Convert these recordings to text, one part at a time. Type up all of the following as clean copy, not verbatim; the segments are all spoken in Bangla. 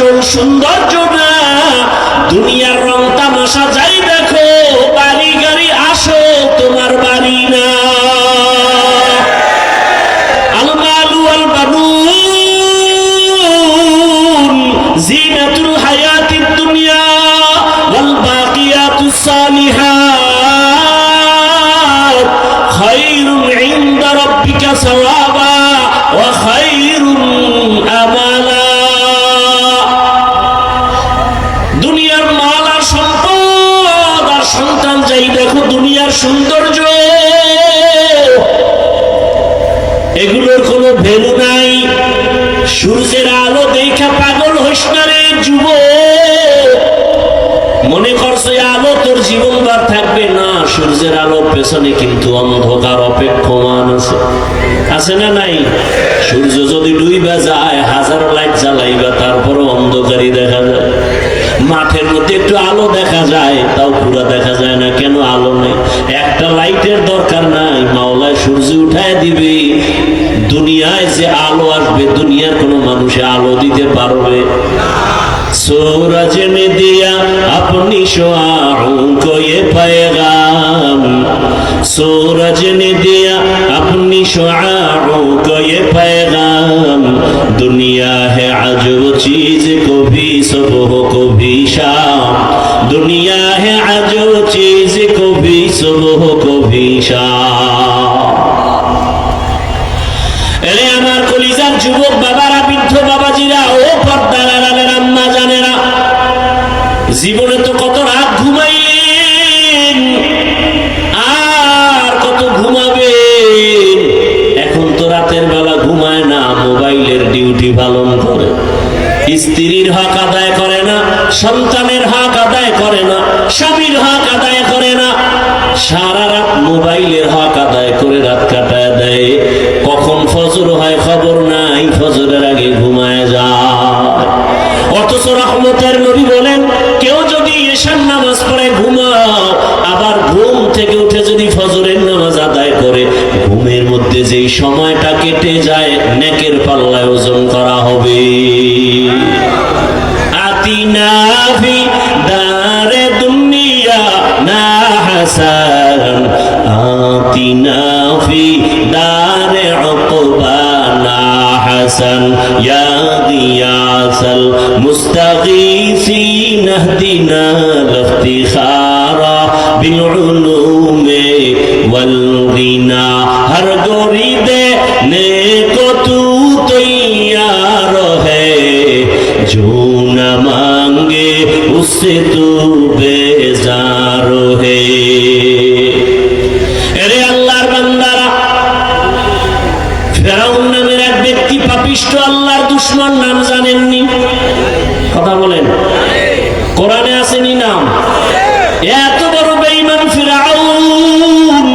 আসল সৌন্দর্য না, দুনিয়ার রং তামাশা যাই দেখো, বাড়ি গাড়ি আসো তোমার বাড়ি না। আল মালু আল বানুন জিনাতুল হায়াতিদ দুনিয়া ওয়াল বাকিয়াতুস সালিহাত খায়রুন ইনদা রাব্বিকা সাওয়াবা ওয়া খায়রুন আমালা। দুনিয়ার মাল আর সম্পদ আর সন্তান যাই দেখো, দুনিয়ার সৌন্দর্য, এগুলোর কোনো ভ্যালু নাই। সূর্যের আলো দেখা পাগল হইস না রে যুবক, মনে করছে আলো তোর জীবনভর থাকবে না। সূর্যের আলোর পেছনে কিন্তু অন্ধকার অপেক্ষমান আছে, আছে না নাই? সূর্য যদি ডুইবা যায়, হাজার লাইট জ্বালাইবা, তারপরও অন্ধকারই দেখা যায়। মাঠের মধ্যে একটু আলো দেখা যায়, তাও পুরা দেখা যায় না। কেন? আলো নেই। একটা লাইটের দরকার নাই, মাওলায় সূর্য উঠায় দিবে। দুনিয়ায় যে আলো আসবে, দুনিয়ার কোনো মানুষে আলো দিতে পারবে? सूरज ने दिया अपनी शुआओं को ये पैगाम, सूरज ने दिया अपनी शुआओं को ये पैगाम, दुनिया है अजब चीज कभी सुबह कभी शाम, दुनिया है अजब चीज कभी सुबह कभी शाम। এরে আমার কলিজার যুবক বাবারা, বৃদ্ধ বাবাজিরা, ও পর্দার আড়ালের আম্মা জানেরা, জীবনে তো কত রাত ঘুমাইলেন, আর কত ঘুমাবেন। এখন তো রাতের বেলা ঘুমায় না, মোবাইলের ডিউটি পালন করে। স্ত্রীর হক আদায় করে না, সন্তানের হক আদায় করে না, স্বামীর হক আদায় করে না, সারা রাত মোবাইলের হক আদায় করে রাত কাটায় দেয়। কখন ফজর হয় খবর নাই, ফজরের আগে ঘুমায় যায়। অথচ রহমতের নবী বলেন, কেউ যদি এশার নামাজ পড়ে ঘুমাও, আবার ঘুম থেকে উঠে যদি ফজরের নামাজ আদায় করে, ঘুমের মধ্যে যেই সময়টা কেটে যায়, নেকের পাল্লায় ওজন করা হবে। আতিনা ফি দারে দুনিয়া না হাসান, আতিনা ফি দারে উকবা না হাসান, ইয়া গিয়াসাল মুস্তাগীসিন ইহদিনা লিফতিখারা বিল উলুমে ওয়াল গিনা, হর গরিদে নেকো তু তৈয়ার হ্যায়, जो न मांगे उससे तू बेजार है। এরে আল্লাহর বান্দারা, ফেরাউন নামের এক ব্যক্তি পাপিষ্ঠ আল্লাহর দুশমন, নাম জানেননি? কথা বলেন, কোরআনে আসেনি নাম? এত বড় বেঈমান ফিরাউন,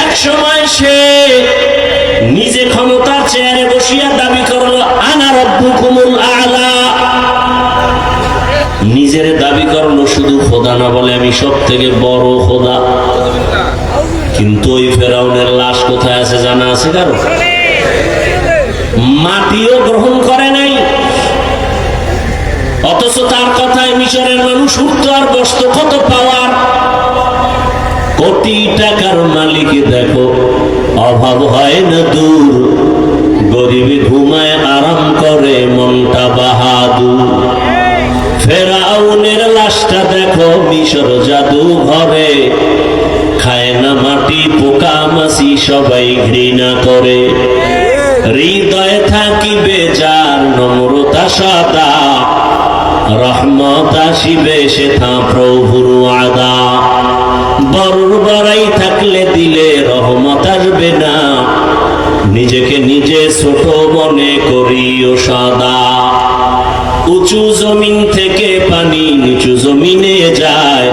এক সময় সে নিজে ক্ষমতার চেয়ারে বসিয়া দাবি করলো, আনা রব্বুকুমুল আ'লা। নিজের দাবি করলো, শুধু খোদা না বলে আমি সব থেকে বড় খোদা। কিন্তু ওই ফেরাউনের লাশ কোথায় আছে জানা আছে কারো? মাটিও গ্রহণ করে নাই। অথচ তার কথায় মিশরের মানুষ উঠত আর বসত। কত পাওয়ার! কোটি টাকার মালিক। দেখো, অভাব হয় না দূর, গরিবে ঘুমায় আরাম করে, মনটা বাহাদুর। ফেরাউনের লাশটা দেখো মিশর জাদু ঘরে, খায় না মাটি, পোকা মাছি সবাই ঘৃণা করে। হৃদয়ে থাকিবে যার নম্রতা সদা, রহমত আসিবে সেথা প্রভুর ওয়াদা। বড়র বড়াই থাকলে দিলে রহমত আসবে না, নিজেকে নিজে ছোট মনে করিও সদা। উঁচু জমিন থেকে পানি নিচু জমিনে যায়,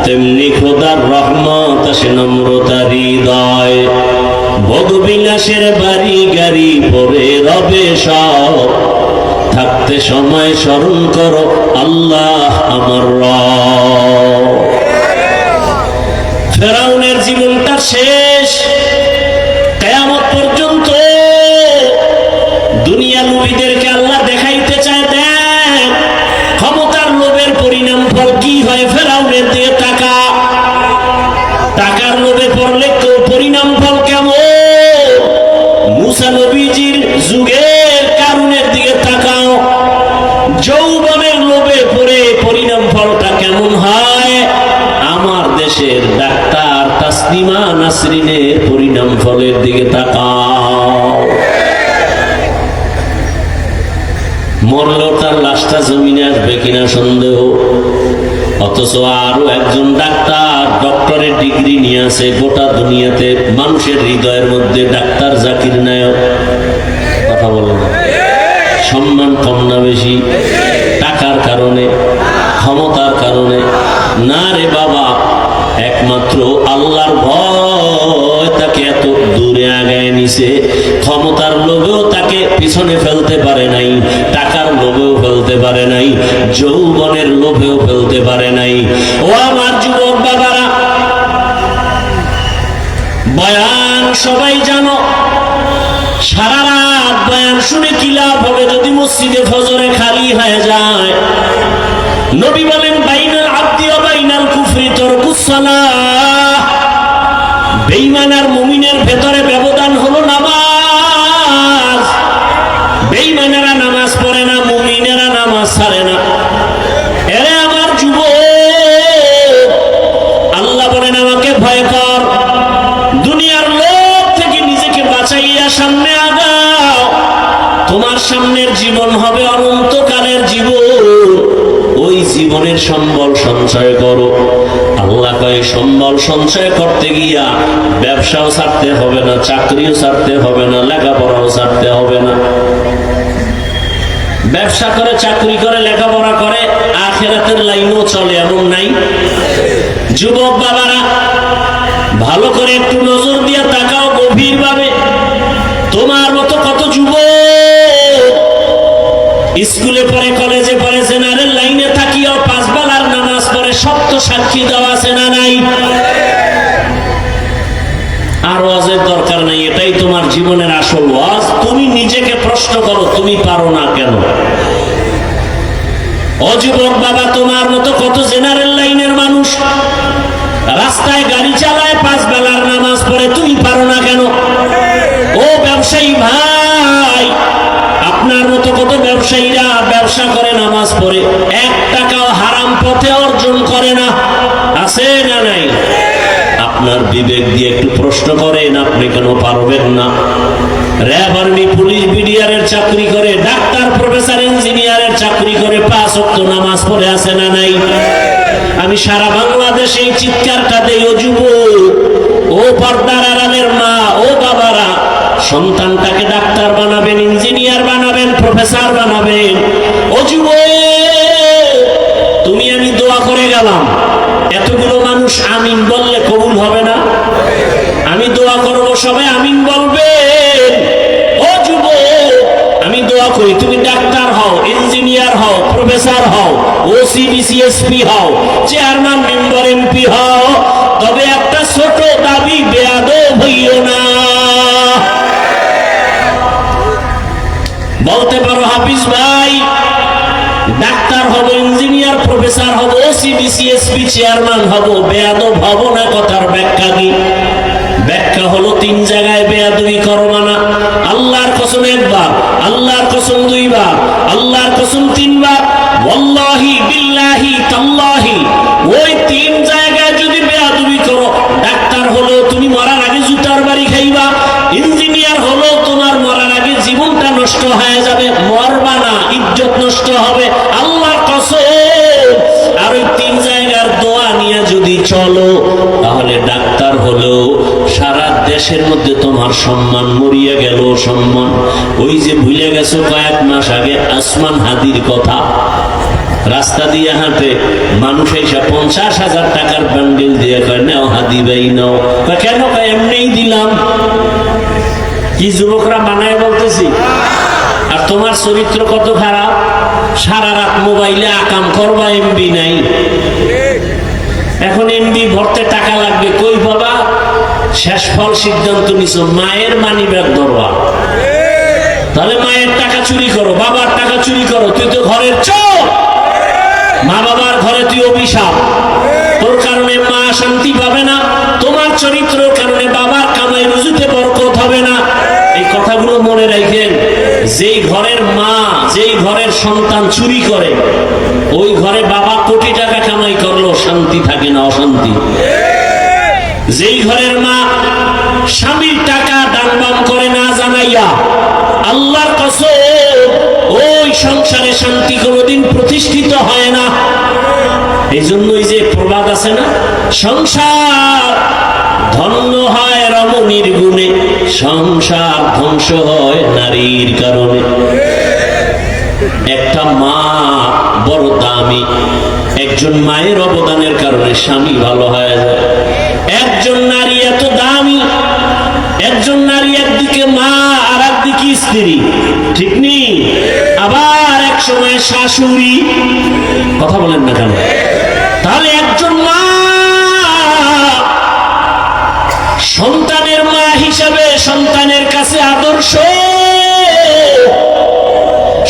তেমনি খোদার রহমত আসে নম্রতার হৃদয়। ভোগ বিলাসের বাড়ি গাড়ি পরে রবে সব, থাকতে সময় স্মরণ করো আল্লাহ আমার রব। ফেরাউনের জীবনটা শেষ। কিয়ামত পর্যন্ত দুনিয়া নবীদেরকে আল্লাহ দেখাই দিকে তাকাও। মরলেও তার লাশটা জমিনে আসবে কিনা সন্দেহ। অথচ আরো একজন ডাক্তার, ডক্টরের ডিগ্রি নিয়ে আছে, গোটা দুনিয়াতে মানুষের হৃদয়ের মধ্যে ডাক্তার জাকির নায়ক। কথা বলে না, সম্মান কম না বেশি? টাকার কারণে, ক্ষমতার কারণে না রে বাবা, একমাত্র আল্লাহর ভয় তাকে এত দূরে আগায় নিছে। ক্ষমতার লোভেও তাকে পিছনে ফেলতে পারে নাই, টাকার লোভেও ফেলতে পারে নাই, যৌবনের লোভেও ফেলতে পারে নাই। ও আমার যুবক বাবারা, বয়ান সবাই জানো, সারা রাত বয়ান শুনে কি লাভ হবে যদি মসজিদে ফজরে খালি হয়ে যায়? নবী বলেন, বাইনাল আব্দি ওয়া বাইনাল কুফরি তারকুস সালাহ। বেঈমান আর মুমিনের ভেতরে ব্যবধান হলো নামাজ। বেঈমানেরা নামাজ পড়ে না, মুমিনেরা নামাজ ছাড়ে না। এরে আমার যুবক, আল্লাহ বলেন আমাকে ভয় কর, দুনিয়ার লোক থেকে নিজেকে বাঁচাইয়া সামনে আগাও। তোমার সামনের জীবন হবে অনন্তকালের জীবন। ওই জীবনের সম্বল সঞ্চয় করো। আল্লাহ কয় সম্বল সঞ্চয় করতে গিয়া ব্যবসাও ছাড়তে হবে না, চাকরিও ছাড়তে হবে না, লেখাপড়াও ছাড়তে হবে না। ব্যবসা করে, চাকরি করে, লেখাপড়া করে, আখিরাতের লাইনও চলে, এমন নাই? যুবক বাবারা, ভালো করে একটু নজর দিয়ে তাকাও গভীরভাবে। তোমার মতো কত যুবক স্কুলে পড়ে, কলেজে পড়ে, জেনারেল লাইনে থাকিও পাঁচ বেলার নামাজ পড়ে, সত্য সাক্ষী দেওয়া আছে না নাই? আর ওয়াজের দরকার নাই, এটাই তোমার জীবনের আসল ওয়াজ। তুমি নিজেকে প্রশ্ন করো, তুমি পারো না কেন? ও যুবক বাবা, তোমার মতো কত জেনারেল লাইনের মানুষ রাস্তায় গাড়ি চালায়, পাঁচ বেলার নামাজ পড়ে, তুমি পারো না কেন? ও ব্যবসায়ী ভাই, আপনার মতো কত ব্যবসায়ীরা ব্যবসা করে, নামাজ পড়ে, 1 টাকাও হারাম পথে অর্জন করে না, আছে না নাই? আপনার বিবেক দিয়ে একটু প্রশ্ন করেন, আপনি কেন পারবেন না? র্যাব, আর্মি, পুলিশ, বিডিআরের চাকরি করে, ডাক্তার, প্রফেসর, ইঞ্জিনিয়ারের চাকরি করে, 5 ওয়াক্ত নামাজ পড়ে, আছে না নাই? আমি সারা বাংলাদেশে এই চিৎকারটা দেই, ও যুবক, ও পর্দার আড়ালের মা, ও বাবারা, সন্তানটাকে ডাক্তার বানাবেন, ইঞ্জিনিয়ার বানাবেন, প্রফেসর বানাবেন। ও যুবক, তুমি আমি দোয়া করে গেলাম, এতগুলো মানুষ আমিন বললে কবুল হবে না? আমি দোয়া করবো, সবাই আমিন বলবেন। ও যুবক, আমি দোয়া করি তুমি ডাক্তার হও, ইঞ্জিনিয়ার হও, প্রফেসর হও, ওসি, ডিসিএসপি হও, চেয়ারম্যান, মেম্বার, এমপি হও, তবে একটা ছোট দাবি, বেয়াদব হইও না। বলতে পারো, হাফিজ ভাই, ডাক্তার হব, ইঞ্জিনিয়ার, প্রফেসর হব, ওসি, ডিসিএসপি, চেয়ারম্যান হব, বেয়াদব হব না। কথার ব্যাখ্যা কি? ব্যাখ্যা হলো 3 জায়গায় বেয়াদবি করো না। আল্লাহর কসম 1 বার, আল্লাহর কসম 2 বার, আল্লাহর কসম 3 বার, ওয়াল্লাহি বিল্লাহি তাল্লাহি। ওই 3 জায়গায় যদি বেয়াদবি করো, ডাক্তার হলো তুমি মরার আগে জুতার বাড়ি খাইবা, ইঞ্জিনিয়ার হলো তোমার মরার আগে জীবনটা নষ্ট হয়ে যাবে, মরবা না, ইজ্জত নষ্ট হবে, আল্লাহর কসম। আর ওই 3 জায়গার দোয়া নিয়ে যদি চলো, তাহলে ডাক্তার হলো সারা দেশের মধ্যে তোমার সম্মান মরিয়া গেল। সম্মান ওই যে ভুলে গেছো কয়েক মাস আগে আসমান হাদির কথা, রাস্তা দিয়ে হাঁটে, মানুষ এসে 50,000 টাকার বান্ডিল দিয়ে কয়, নাও হাদি ভাই নাও। কেন? কয় এমনিই দিলাম। কি যুবকরা বানায় বলতেছি? আর তোমার চরিত্র কত খারাপ, সারা রাত মোবাইলে আকাম করবা, এমবি নাই। এখন এমবি ভরতে টাকা লাগবে, কই বাবা? শেষ ফল সিদ্ধান্ত নিছো, মায়ের মানি ব্যাগ ধরবা। তাহলে মায়ের টাকা চুরি করো, বাবার টাকা চুরি করো, তুই তো ঘরের চোর। মা বাবার ঘরে তুই অভিশাপ, তোর কারণে মা শান্তি পাবে না, তোমার চরিত্রের কারণে বাবার কামাই রুজুতে বরকত হবে না। এই কথাগুলো মনে রাখেন। যেই ঘরের মা, যেই ঘরের সন্তান চুরি করে, ওই ঘরে বাবা কোটি টাকা কামাই করলো শান্তি থাকে না, অশান্তি। যেই ঘরের মা স্বামীর টাকা দান বাম করে না জানাইয়া, আল্লাহর কসম ওই সংসারে শান্তি কোনোদিন প্রতিষ্ঠিত হয় না। এই জন্যই যে প্রবাদ আছে না, সংসার ধন্য হয় রমণীর গুণে, সংসার ধ্বংস হয় নারীর কারণে। একটা মা বড় দামি, একজন মায়ের অবদানের কারণে স্বামী ভালো হয়ে যায়। একজন নারী এত দামি, একজন নারী একদিকে মা আর একদিকে স্ত্রী, ঠিক নেই? আবার এক সময় শাশুড়ি, কথা বলেন না কেন? তাহলে একজন মা সন্তানের মা হিসাবে সন্তানের কাছে আদর্শ।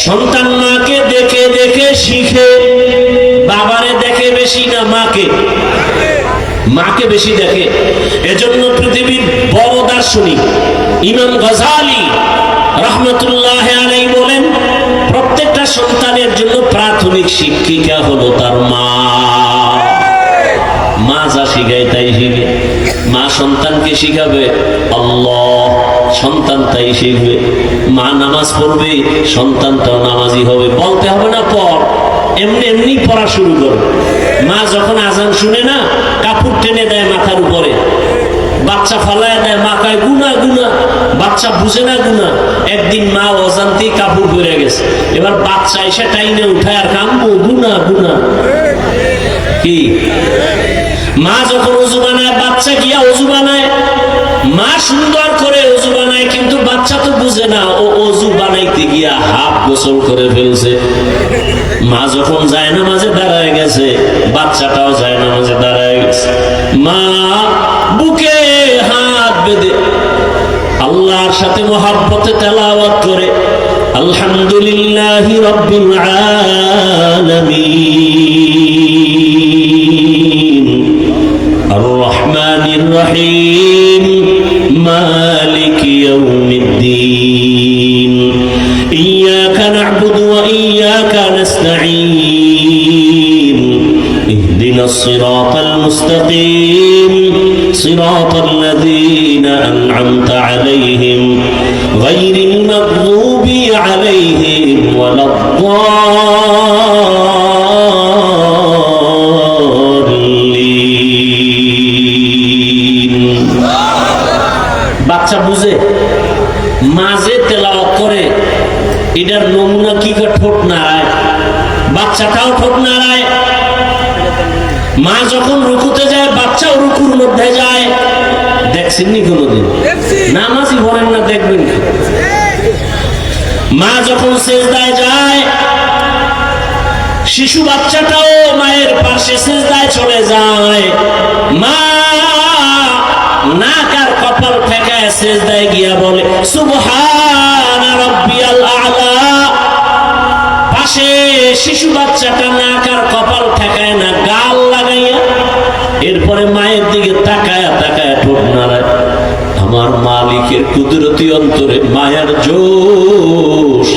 সন্তান মাকে দেখে দেখে শিখে, বাবারে দেখে বেশি না মাকে, মাকে বেশি দেখে। এজন্য পৃথিবীর বড় দার্শনিক ইমাম গজালি রহমতুল্লাহ আলাইহি বলেন, প্রত্যেকটা সন্তানের জন্য প্রাথমিক শিক্ষিকা হলো তার মা। মা যা শিখায় তাই শিখে। মা সন্তানকে শিখাবে আল্লাহ, সন্তান তাই শিখবে। মা নামাজ পড়বে, সন্তানটাও নামাজি হবে। বলতে হবে না পড়, এমনি এমনি পড়া শুরু করো। মা যখন আজান শুনে না, কাপড় টেনে দেয় মাথার উপরে, বাচ্চা ফালায় দেয়, মা কয় গুনা গুনা। বাচ্চা বুঝে না গুনা। একদিন মা অজান্তেই কাপড় পরে গেছে, এবার বাচ্চা এসে টাইনে উঠায় আর কামবো গুনা গুনা। কি মা যখন ওযু বানায়, বাচ্চা গিয়া ওযু বানায়, মা সুন্দর করে ওযু বানায়, কিন্তু বাচ্চা তো বুঝে না ও ওযু বানাইতে গিয়া হাফ গোসল করে ফেলছে। মা যখন জায়নামাজে দাঁড়ায় গেছে, বাচ্চাটাও জায়নামাজে দাঁড়ায় গেছে। মা বুকে হাত বেঁধে আল্লাহর সাথে মহব্বতে তেলাওয়াত করে আলহামদুলিল্লাহি রাব্বিল আলামিন আর রহমানির রহিম মালিকি ইয়াউমিদ্দিন ইয়াকা না'বুদু ওয়া ইয়াকা নাস্তাঈন ইহদিনাস সিরাতাল মুস্তাকিম সিরাতাল লাযীনা আন'আমতা আলাইহিম গায়রিল মাগযুবি আলাইহিম ওয়ালাদ-দাল্লিন। বাচ্চা বুঝে, মাঝে তেলাওয়াত করে, এটার নমুনা কি করে? ঠোঁট নাড়ায়, বাচ্চাটাও ঠোঁট নাড়ায়। মা যখন রুকুতে যায়, বাচ্চাও রুকুর মধ্যে যায়। দেখছেন নি কোনোদিন? নামাজই বলেন না, দেখবেন। মা যখন সিজদায় যায়, শিশু বাচ্চাটাও মায়ের পাশে সিজদায় চলে যায়। মা নাক আর কপাল ঠেকায় সিজদায় গিয়া বলে সুবহানা রাব্বিয়াল আ'লা। পাশে শিশু বাচ্চাটা নাক আর কপাল ঠেকায় না, গাল লাগাইয়া এরপরে মায়ের দিকে তাকায়া তাকায়া ঠোঁট নাড়ায়। আমার মালিকের কুদরতি অন্তরে মায়ার জোশ।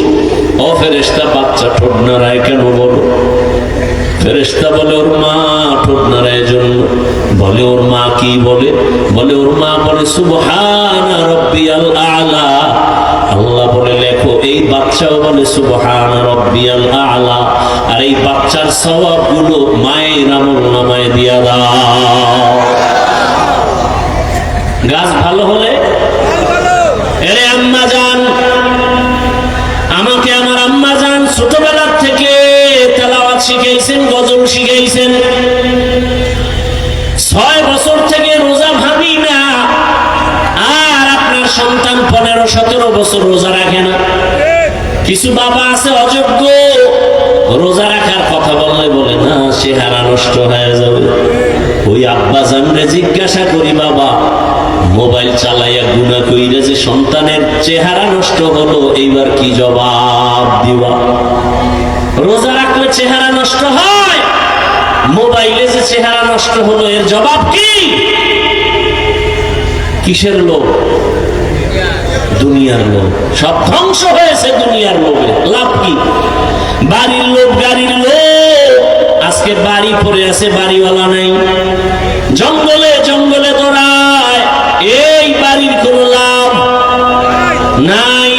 ও ফেরেশতা, বাচ্চা ঠোঁট নাড়ায় কেন বলো? ফেরেশতা বলে ওর মা ঠোঁট নাড়ায় জন্য। বলে ওর মা কি বলে? বলে ওর মা বলে সুবহানা রাব্বিয়াল আ'লা। আল্লাহ বলে লেখো, এই বাচ্চাও বলে সুবহানা রাব্বিয়াল আ'লা। আর এই বাচ্চার সওয়াবগুলো মায়ের আমলনামায় দিয়া দাও। গাছ ভালো হলে, এরে আম্মা জান, আমাকে আমার আম্মা জান ছোটবেলার থেকে তেলাওয়াত শিখাইছেন, গজল শিখাইছেন। 6 বছর থেকে রোজা ভাবি না। আর আপনার সন্তান 15-17 বছর রোজা রাখে না। কিছু বাবা আছে অযোগ্য, রোজা রাখার কথা বললে বলে না, চেহারা নষ্ট হয়ে যাবে। ওই আব্বা জানরে জিজ্ঞাসা করি, বাবা মোবাইল চালাইয়া গুনাহ কইরা যে সন্তানের চেহারা নষ্ট হলো, এইবার কি জবাব দিবা? রোজা রাখলে চেহারা নষ্ট হয়, মোবাইলে যে চেহারা নষ্ট হলো, এর জবাব কি? কিসের লোভ? দুনিয়ার লোভ। সব ধ্বংস হয়েছে দুনিয়ার লোভে। লাভ কি? বাড়ির লোভ, গাড়ির লোভ। আজকে বাড়ি পড়ে আছে, বাড়িওয়ালা নাই। জঙ্গলে জঙ্গলে দৌড়া এই বাড়ির কোনো লাভ নাই,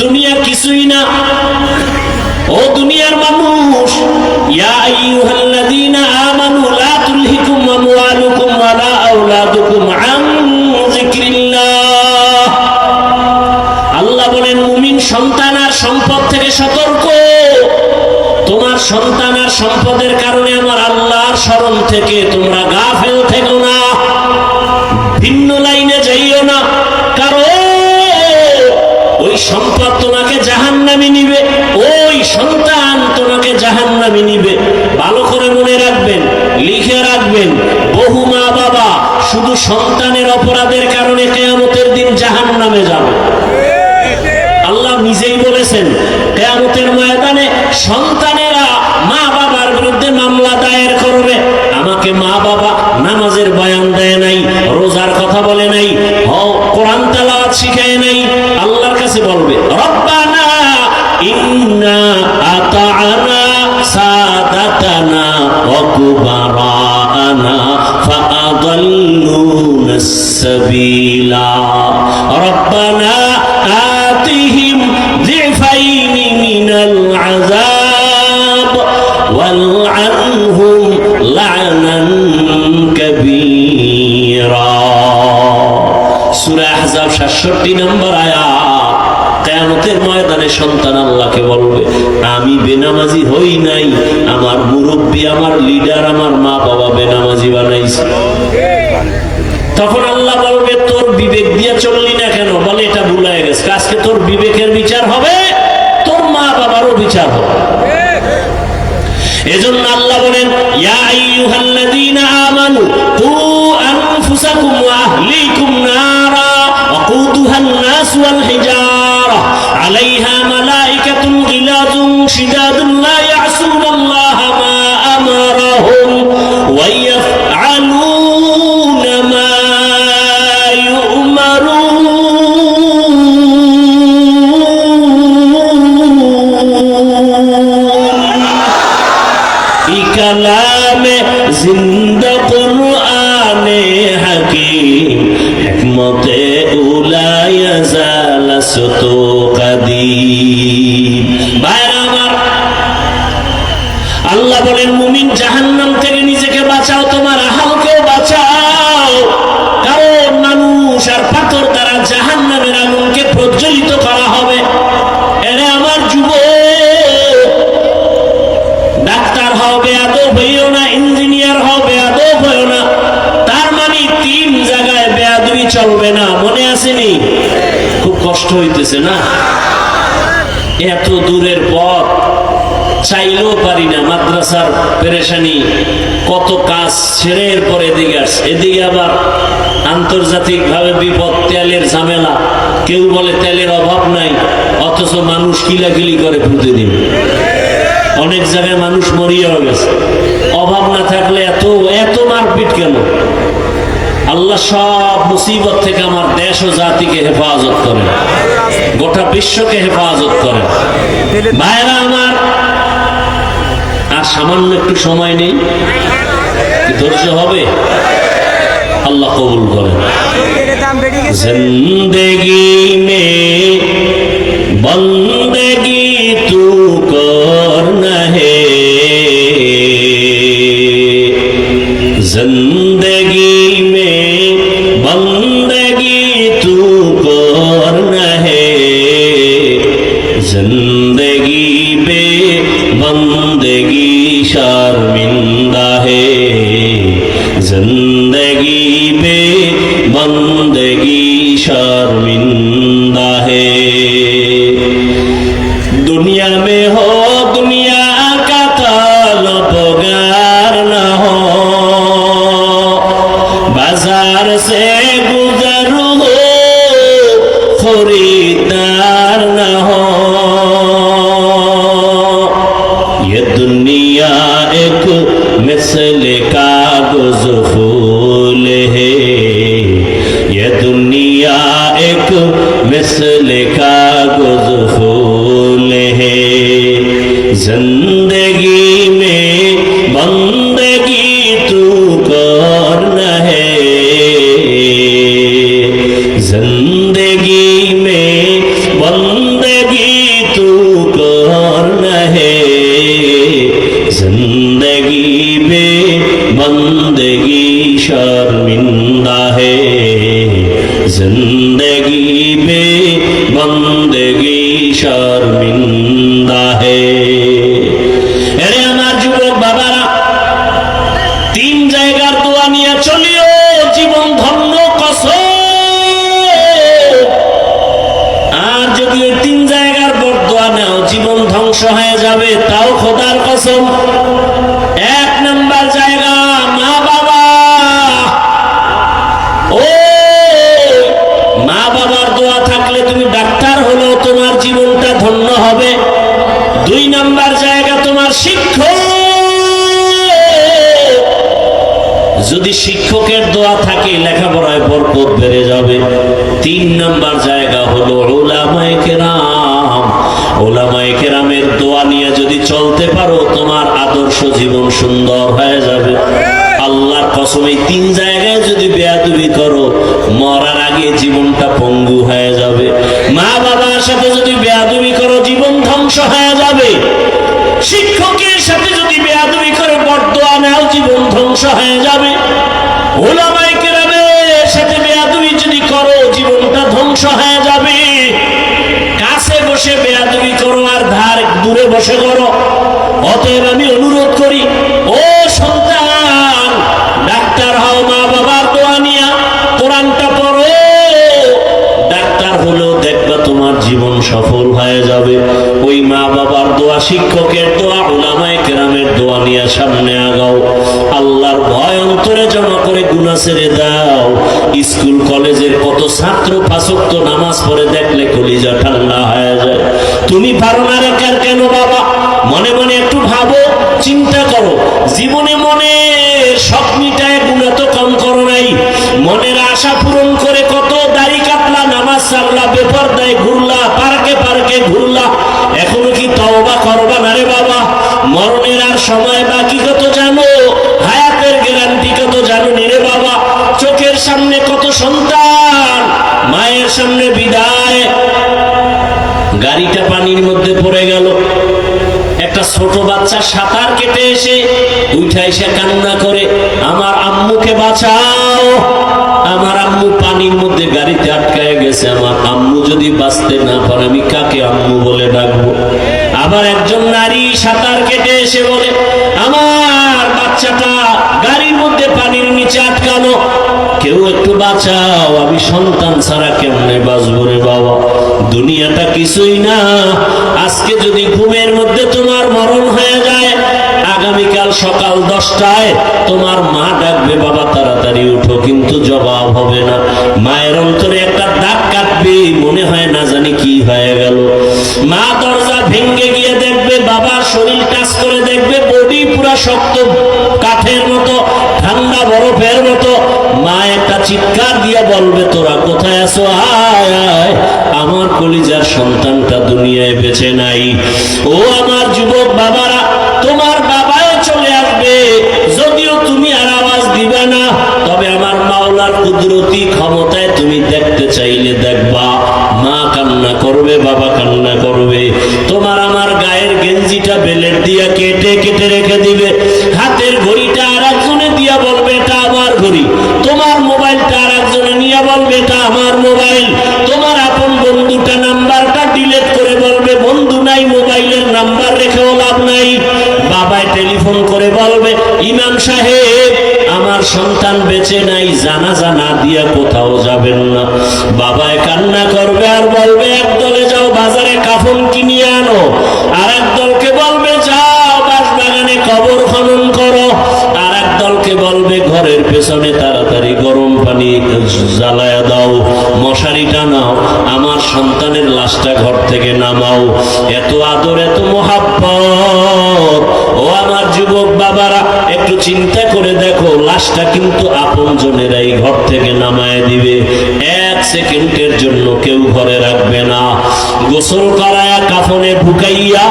দুনিয়া কিছুই না। ও দুনিয়ার মানুষ, ইয়া আইয়ুহাল্লাযীনা আমানু লা তুলহিকুম আমওয়ালুকুম ওয়ালা আওলাদুকুম আন যিকরিল্লাহ। আল্লাহ বলেন, মুমিন সন্তান আর সম্পদ থেকে সতর্ক। তোমার সন্তান আর সম্পদের কারণে আমার আল্লাহর স্মরণ থেকে তোমরা গাফেল থেকো না, ভিন্ন লাইনে যাইও না। কারণ ওই সম্পদ তোমাকে জাহান্নামে নিবে, ওই সন্তান তোমাকে জাহান্নামে নিবে। ভালো করে মনে রাখবেন, লিখে রাখবেন, বহু মা বাবা শুধু সন্তানের অপরাধের কারণে কিয়ামতের দিন জাহান্নামে যাবে। আল্লাহ নিজেই বলেছেন, কিয়ামতের ময়দানে সন্তানেরা মা বাবার বিরুদ্ধে মামলা দায়ের করবে। আমাকে মা বাবা নামাজের বয়ান দেয় নাই, রোজার কথা বলে নাই, কোরআন তেলাওয়াত শিখায় নাই। আল্লাহর কাছে বলবে, রব্বানা ইন্না আতা'না সাদাতানা ওয়া কুবারানা ফাআদাল্লুনাস সাবিলা রব্বানা আতিহিম যিফাইনি মিনাল আযাব ওয়ালআনহুম লা'নান কাবীরা। সূরা আহজাব 67 নম্বর আয়াত। কিয়ামতের ময়দানে সন্তান আল্লাহকে বলবে, আমি বেনামাজি হই নাই, আমার মুরব্বী, আমার লিডার, আমার মা বাবা বেনামাজি বানাইছে। তখন আল্লাহ বলবে, তোর বিবেক দিয়ে চললি না কেন? বলে, এটা ভুলে গেছে। আজকে তোর বিবেকের বিচার হবে, তোর মা বাবারও বিচার হবে। এজন্য আল্লাহ বলেন, ইয়া আইয়ুহাল্লাযীনা আমানু কু আনফুসাকুম ওয়া আহলিকুম নারা ওয়াকুদুহান নাস ওয়াল হিজারা আলাইহা মালাইকাতুন গিলাযুন শিদাদুন লা ইয়াসুনাল্লাহা মা আমারাহুম ওয়া ইয়াফআলুনা মা ইউমারুন। কালামে জিন্দা কুরআনে হাকিম হিকমতে উলায়া জালাসতু কাদিম। ভাইরা আমার, আল্লাহ বলেন, মুমিন জাহান্নাম থেকে নিজেকে বাঁচাও, তোমার আহালকেও বাঁচাও। কারণ মানুষ আর পাথর দ্বারা জাহান্নামের আগুনকে প্রজ্বলিত করা হবে। এরে আমার যুবক, ডাক্তার হও বেয়াদব হইও না, ইঞ্জিনিয়ার হও বেয়াদব হইও না। তার মানে 3 জায়গায় বেয়াদবি চলবে না। মনে আসেনি? খুব কষ্ট হইতেছে না? এত দূরের পথ, চাইলেও পারি না। মাদ্রাসার পেরেশানি, কত কাজ ছেড়ে এরপর এদিকে আসছে। এদিকে আবার আন্তর্জাতিক ভাবে বিপদ, তেলের ঝামেলা। কেউ বলে তেলের অভাব নাই, অথচ মানুষ কিলাকিলি করে প্রতিদিন। অনেক জায়গায় মানুষ মরিয়াও গেছে। অভাব না থাকলে এত এত মারপিট কেন? আল্লাহ সব মুসিবত থেকে আমার দেশ ও জাতিকে হেফাজত করেন, গোটা বিশ্বকে হেফাজত করেন। ভাইরা আমার, আর সামান্য একটু সময় নেই, ধৈর্য হবে, আল্লাহ কবুল করেন। জিন্দেগি মে বন্দেগি তু করনা হে, जिंदगी में बंदगी तू करना है, जिंदगी में बंदगी शर्मिंदा है, जिंदगी में बंदगी शर्मिंदा है। दुनिया में हो दुनिया का तलबगार न हो, बाजार से गुजर हो खरीदार न हो। ये दुनिया एक मिसल कागज फूल है, ये दुनिया एक मिसल कागज फूल है, जिंदगी में बंदगी तू करना है। शर्मिंदा है। अरे আমার যুবক বাবারা, তিন জায়গার দোয়া নিয়ে চলিও, জীবন ধন্য কসম। আর যদি ওই তিন জায়গার বরদোয়া নাও, জীবন ধ্বংস হয়ে যাবে, তাও খোদার কসম। এক নাম্বার জায়গা মা বাবা। ও মা বাবার দোয়া থাকলে তুমি ডাক্তার হলেও তোমার জীবনটা ধন্য হবে। দুই নাম্বার জায়গা তোমার শিক্ষক, যদি শিক্ষকের দোয়া থাকে লেখাপড়ায় বরকত বেড়ে যাবে। তিন নাম্বার জায়গা হলো উলামায়ে কেরাম। উলামায়ে কেরামের দোয়া নিয়ে যদি চলতে পারো, তোমার আদর্শ জীবন সুন্দর হয়ে যাবে। আল্লাহর কসম, এই তিন জায়গায় যদি বেয়াদবি করো, মরার আগে জীবনটা পঙ্গু হয়ে যাবে। মা বাবার সাথে যদি বেয়াদবি করো, জীবন ধ্বংস হয়ে যাবে। শিক্ষকের সাথে যদি বেয়াদবি করে বরদোয়া নাও, জীবন ধ্বংস হয়ে যাবে। উলামায়ে কেরামের সাথে বেয়াদবি যদি করো, জীবনটা ধ্বংস হয়ে যাবে। কাছে বসে বেয়াদবি করো আর দূরে বসে করো। অতএব আমি অনুরোধ করি, ও সন্তান, ডাক্তার হও মা বাবার দোয়া নিয়া, কোরআনটা পড়ো। ডাক্তার হলেও দেখবা তোমার জীবন সফল হয়ে যাবে। ওই মা বাবার দোয়া, শিক্ষকের দোয়া, উলামায়ে কেরামের দোয়া নিয়ে সামনে আগাও। আল্লাহর ভয় অন্তরে জমা করে গুনাহ ছেড়ে দাও। স্কুল কলেজের কত ছাত্র পাঁচ ওয়াক্ত নামাজ পড়ে দেখলে কলিজা ঠান্ডা হয়ে যায়। তুমি পারো না রে কেন বাবা? মনে মনে একটু ভাবো, চিন্তা করো। জীবনে মনে সব মিটায় গুনাহ তো কম করো নাই। মনের আশা পূরণ করে কত দাড়ি কাটলা, নামাজ ছাড়লা, বেপরদায় ঘুরলা, পার্কে পার্কে ঘুরলা। এখনো কি তওবা করবা না রে বাবা? মরণের আর সময় বাকি কত জানো? হায়াতের গ্যারান্টি কত জানো রে বাবা? চোখের সামনে কত সন্তান মায়ের সামনে বিদায়। গাড়িটা পানির মধ্যে পড়ে গেল, একটা ছোট বাচ্চা সাঁতার কেটে এসে উঠে এসে কান্না করে, আমার আম্মুকে বাঁচাও, আমার আম্মু পানির মধ্যে গাড়িতে আটকায় গেছে, আমার আম্মু যদি বাঁচতে না পারে আমি কাকে আম্মু বলে ডাকবো? আবার একজন নারী সাঁতার কেটে এসে বলে, আমার বাচ্চাটা গাড়ির মধ্যে পানির নিচে আটকানো, কেউ একটু বাঁচাও, আমি সন্তান ছাড়া কেমনে বাঁচবো রে বাবা? দুনিয়াটা কিছুই না। আজকে যদি ঘুমের মধ্যে তোমার মরণ হয়ে যায়, আগামীকাল সকাল 10টায় তোমার মা ডাকবে, বাবা তাড়াতাড়ি উঠো, কিন্তু জবাব হবে না। মায়ের অন্তরে একটা দাগ কাটবে, মনে হয় না জানি কি হয়ে গেল। মা দরজা ভেঙে গিয়ে দেখবে, বাবার শরীর টাচ করে দেখবে বডি পুরা শক্ত কাঠের মতো, ঠান্ডা বরফের মতো। মা একটা চিৎকার দিয়ে বলবে, তোরা কোথায় আছো? আয় আয়, আমার কলিজার সন্তানটা দুনিয়ায় বেঁচে নাই। ও আমার যুবক বাবারা, তোমার বাবাও চলে আসবে, যদিও তুমি আর আওয়াজ দিবে না, তবে আমার মাওলার কুদরতি ক্ষমতায় তুমি দেখতে চাইলে দেখবা। মা কান্না করবে, বাবা কান্না করবে। তোমার আমার গায়ের গেঞ্জিটা বেলেট দিয়া কেটে কেটে রেখে দিবে। হাতের ঘড়িটা আর একজনে দিয়া বলবে, এটা আমার ঘড়ি। তোমার মোবাইলটা আর একজনে নিয়ে বলবে, এটা আমার মোবাইল। তোমার আপন বন্ধুটা নাম্বারটা ডিলিট করে বলবে, বন্ধু নাই, মোবাইলের নাম্বার রেখেও লাভ নাই। বাবায় টেলিফোন করে বলবে, ইমাম সাহেব আমার সন্তান বেঁচে নাই, জানাজা না দিয়া কোথাও যাবেন না। বাবায় কান্না করবে আর বলবে, এক দলে যাও বাজারে কাফন কিনিয়ে আনো, আর এক দলকে বলবে যাও বাঁশবাগানে কবর খনন করো, আর এক দলকে বলবে ঘরের পেছনে তাড়াতাড়ি গরম পানি জ্বালায়া দাও, মশারি টানাও, আমার সন্তানের লাশটা ঘর থেকে নামাও। এত আদর, এত মোহাব্বত। ও আমার যুবক বাবারা, একটু চিন্তা করে দেখো, লাশটা কিন্তু আপন জনেরাই ঘর থেকে নামায় দিবে। 1 সেকেন্ডের জন্য কেউ ঘরে রাখবে না। গোসল করায়া কাফনে ঢুকাইয়া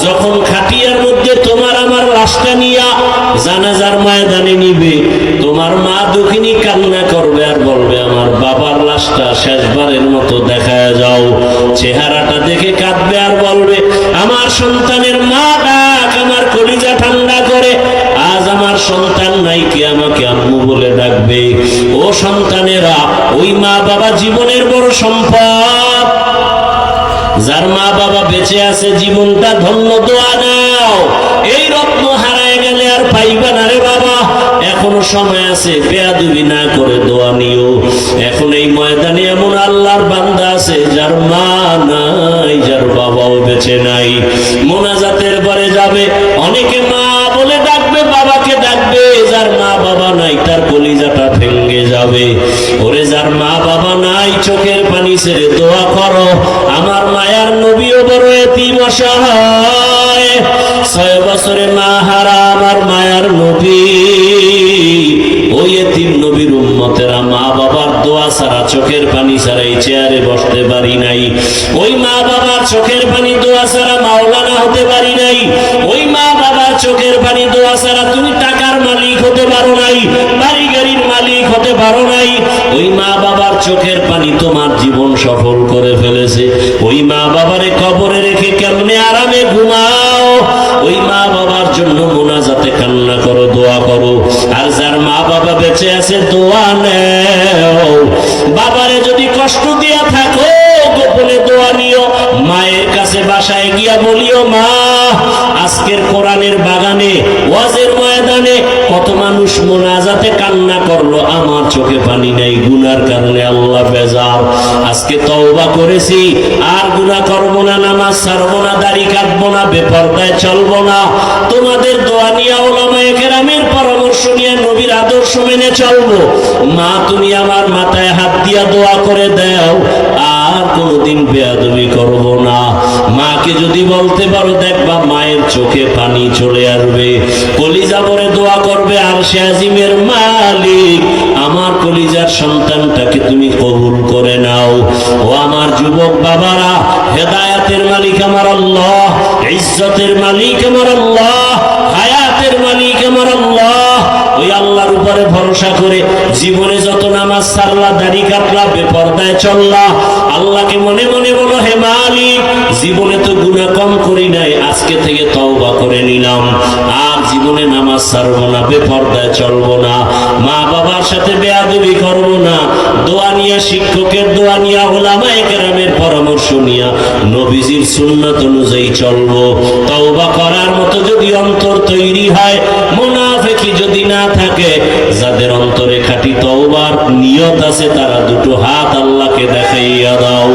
যখন খাটিয়ার মধ্যে তোমার আমার লাশটা নিয়া জানাজার ময়দানে নিবে, তোমার মা দুঃখিনী কান্না করবে আর বলবে, আমার বাবার লাশটা শেষবারের মতো দেখায় যাও। চেহারাটা দেখে কাঁদবে আর বলবে, আমার সন্তানের মা ডাক আমার কলিজা ঠান্ডা করে। আজ আমার সন্তান নাই, কে আমাকে আম্মু বলে ডাকবে? ও সন্তানেরা, ওই মা বাবা জীবনের বড় সম্পদ। যার মা বাবা বেঁচে আছে জীবনটা ধন্য, দোয়া নাও। এই রত্ন হারায় গেলে আর পাইবা না রে বাবা, এখনো সময় আছে, বেয়াদবি না করে দোয়া নিও। এখন এই ময়দানে এমন আল্লাহর বান্দা আছে যার মা নাই, যার বাবাও বেঁচে নাই। মোনাজাতের পরে যাবে, অনেকে মা বলে ডাকবে, বাবাকে ডাকবে, যার মা বাবা নাই তার কলিজাটা ভেঙে যাবে। ওরে যার মা বাবা নাই, চোখের পানি ছেড়ে দোয়া করো। আমার মায়ার নবীও বড় এতিম অসহায়, 6 বছরে মা হারা আমার মায়ার নবী। ওই এতিম নবীর উম্মতেরা মা বাবার দোয়া ছাড়া, চোখের পানি ছাড়া এই চেয়ারে বসতে পারি নাই। ওই মা বাবার চোখের পানি দোয়া ছাড়া মাওলানা হতে পারি নাই। ওই মা বাবার চোখের পানি দোয়া ছাড়া তুমি টাকার মালিক হতে পারো নাই, বাড়ি গাড়ির মালিক হতে পারো নাই। ওই মা বাবার চোখের পানি তোমার জীবন সফল করে ফেলেছে। ওই মা বাবারে কবরে রেখে কেমনে আরামে ঘুমাও। ওই মা বাবার জন্য মোনাজাতে কান্না করো, দোয়া করো। আর যার মা বাবা বেঁচে আছে দোয়া নেও। বাবারে যদি কষ্ট দিয়া থাকো, গোপনে দোয়া নিও। মায়ের কাছে বাসায় গিয়া বলিও, মা আজকের কোরআনের বাগানে, ওয়াজের ময়দানে কত মানুষ মোনাজাতে কান্না করলো, আমার চোখে পানি নাই, গুনার কারণে আল্লাহ বেজার। আজকে তওবা করেছি, আর গুনাহ করব না, নামাজ ছাড়বো না, দাড়ি কাটবো না, বেপরদায় চলবো না। তোমাদের দোয়া নিয়ে, উলামায়ে কেরামের পরামর্শ নিয়ে, নবীর আদর্শ মেনে চলবো। মা তুমি আমার মাথায় হাত দিয়া দোয়া করে দাও, আর কোনোদিন বেয়াদবি করব না। মাকে যদি বলতে পারো, দেখবা মায়ের চোখে পানি চলে আসবে, কলিজা ভরে দোয়া করবে, আরশে আজিমের মালিক আমার কলিজার সন্তানটাকে তুমি কবুল করে নাও। ও আমার যুবক বাবারা, হেদায়েতের মালিক আমার আল্লাহ, ইজ্জতের মালিক আমার আল্লাহ, হায়াতের মালিক আমার আল্লাহ। ওই আল্লাহর উপরে ভরসা করে জীবনে যত নামাজ ছাড়লা, দাড়ি কাটলা, বেপরদায় চললা, আল্লাহকে মনে মনে বলো, হে মালিক, জীবনে তো গুনাহ কম করি নাই, আজকে থেকে তওবা করে নিলাম, আর জীবনে নামাজ ছাড়বো না, বেপরদায় চলবো না, মা বাবার সাথে বেয়াদবি করবো না। দোয়া নিয়ে, শিক্ষকের দোয়া নিয়ে, উলামায়ে কেরামের পরামর্শ নিয়ে, নবীজির সুন্নাত অনুযায়ী চলবো। তওবা করার মতো যদি অন্তর তৈরি হয়, মুনাফিকি যদি না থাকে, যাদের অন্তরে খাঁটি তওবার নিয়ত আছে, তারা দুটো হাত আল্লাহকে দেখাইয়া দাও।